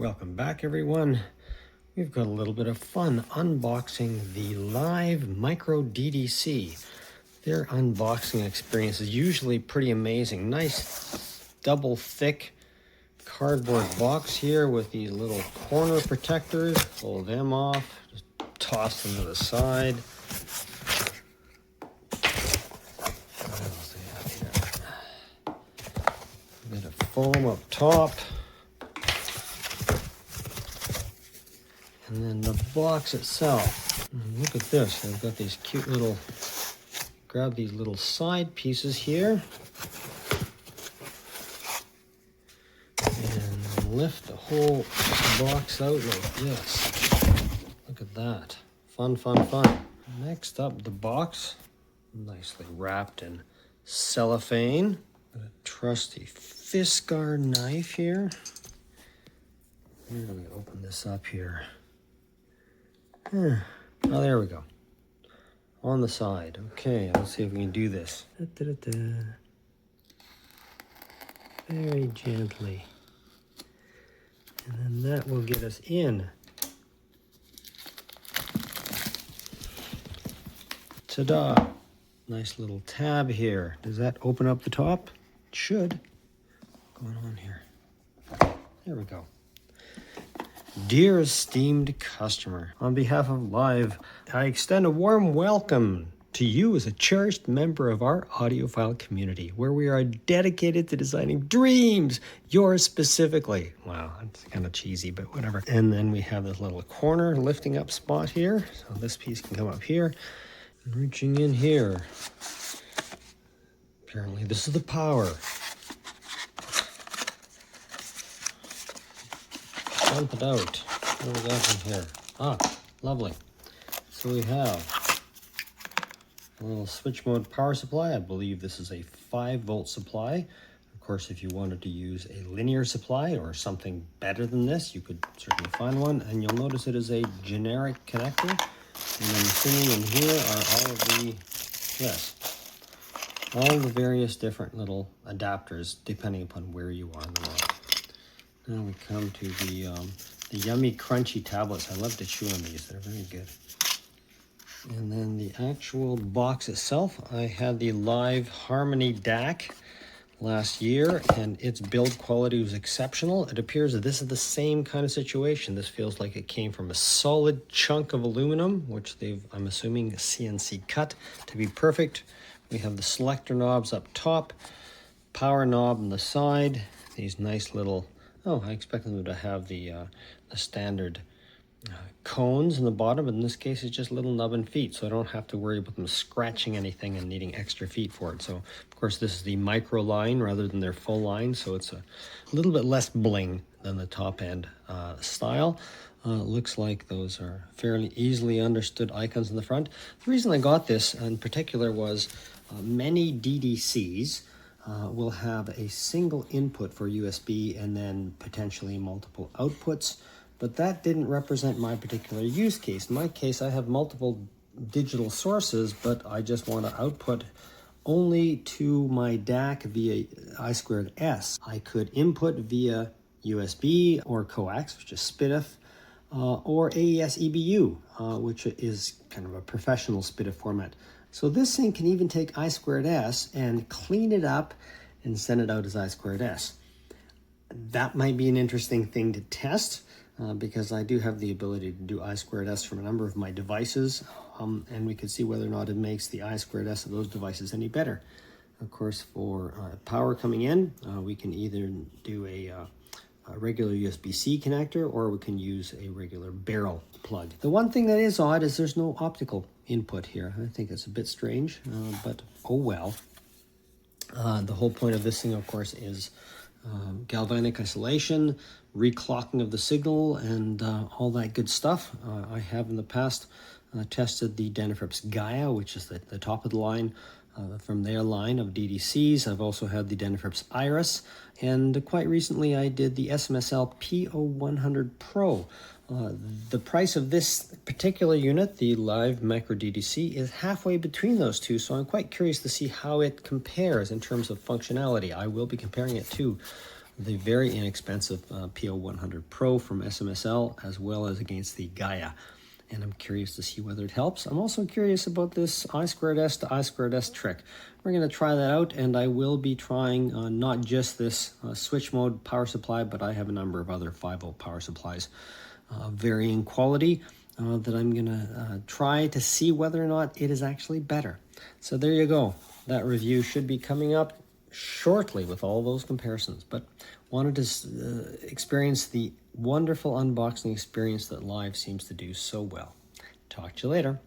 Welcome back, everyone. We've got a little bit of fun unboxing the LAiV µDDC. Their unboxing experience is usually pretty amazing. Nice double thick cardboard box here with these little corner protectors. Pull them off, just toss them to the side. What else do we have here? A bit of foam up top. And then the box itself, look at this, they've got these cute little, grab these little side pieces here and lift the whole box out like this. Look at that, fun, fun, fun. Next up, the box, nicely wrapped in cellophane. Got a trusty Fiskar knife here. Where do we open this up here? Oh, there we go. On the side. Okay, let's see if we can do this. Very gently. And then that will get us in. Ta-da! Nice little tab here. Does that open up the top? It should. What's going on here? There we go. Dear esteemed customer, on behalf of LAiV, I extend a warm welcome to you as a cherished member of our audiophile community, where we are dedicated to designing dreams, yours specifically. Wow, that's kind of cheesy, but whatever. And then we have this little corner lifting up spot here. So this piece can come up here. And reaching in here. Apparently this is the power. Dump it out. What do we got in here? Ah, lovely. So we have a little switch mode power supply. I believe this is a 5-volt supply. Of course, if you wanted to use a linear supply or something better than this, you could certainly find one. And you'll notice it is a generic connector. And I'm assuming in here are all of the, all the various different little adapters depending upon where you are in the world. Now we come to the yummy crunchy tablets. I love to chew on these, they're very good. And then the actual box itself, I had the LAiV Harmony DAC last year, and its build quality was exceptional. It appears that this is the same kind of situation. This feels like it came from a solid chunk of aluminum, which they've, I'm assuming, CNC cut to be perfect. We have the selector knobs up top, power knob on the side, these nice little, I expect them to have the standard cones in the bottom, but in this case it's just little nubbin feet, so I don't have to worry about them scratching anything and needing extra feet for it. So of course this is the micro line rather than their full line, so it's a little bit less bling than the top end style. Looks like those are fairly easily understood icons in the front. The reason I got this in particular was many DDCs will have a single input for USB and then potentially multiple outputs, but that didn't represent my particular use case. In my case, I have multiple digital sources, but I just want to output only to my DAC via I2S. I could input via USB or coax, which is SPDIF, or AES EBU, which is kind of a professional SPDIF format. So this thing can even take I2S and clean it up and send it out as I2S. That might be an interesting thing to test because I do have the ability to do I2S from a number of my devices, and we could see whether or not it makes the I2S of those devices any better. Of course, for power coming in, we can either do a regular USB-C connector, or we can use a regular barrel plug. The one thing that is odd is there's no optical input here. I think it's a bit strange, but oh well. The whole point of this thing, of course, is galvanic isolation, reclocking of the signal, and all that good stuff. I have in the past tested the Denafrips Gaia, which is the top of the line from their line of DDCs. I've also had the Denafrips Iris, and quite recently I did the SMSL P0100 Pro. The price of this particular unit, the LAiV µDDC, is halfway between those two, so I'm quite curious to see how it compares in terms of functionality. I will be comparing it to the very inexpensive PO100 Pro from SMSL, as well as against the Gaia. And I'm curious to see whether it helps. I'm also curious about this I2S to I2S trick. We're going to try that out, and I will be trying not just this switch mode power supply, but I have a number of other 5-volt power supplies, varying quality, that I'm going to try to see whether or not it is actually better. So there you go. That review should be coming up shortly with all those comparisons, but wanted to experience the wonderful unboxing experience that LAiV seems to do so well. Talk to you later.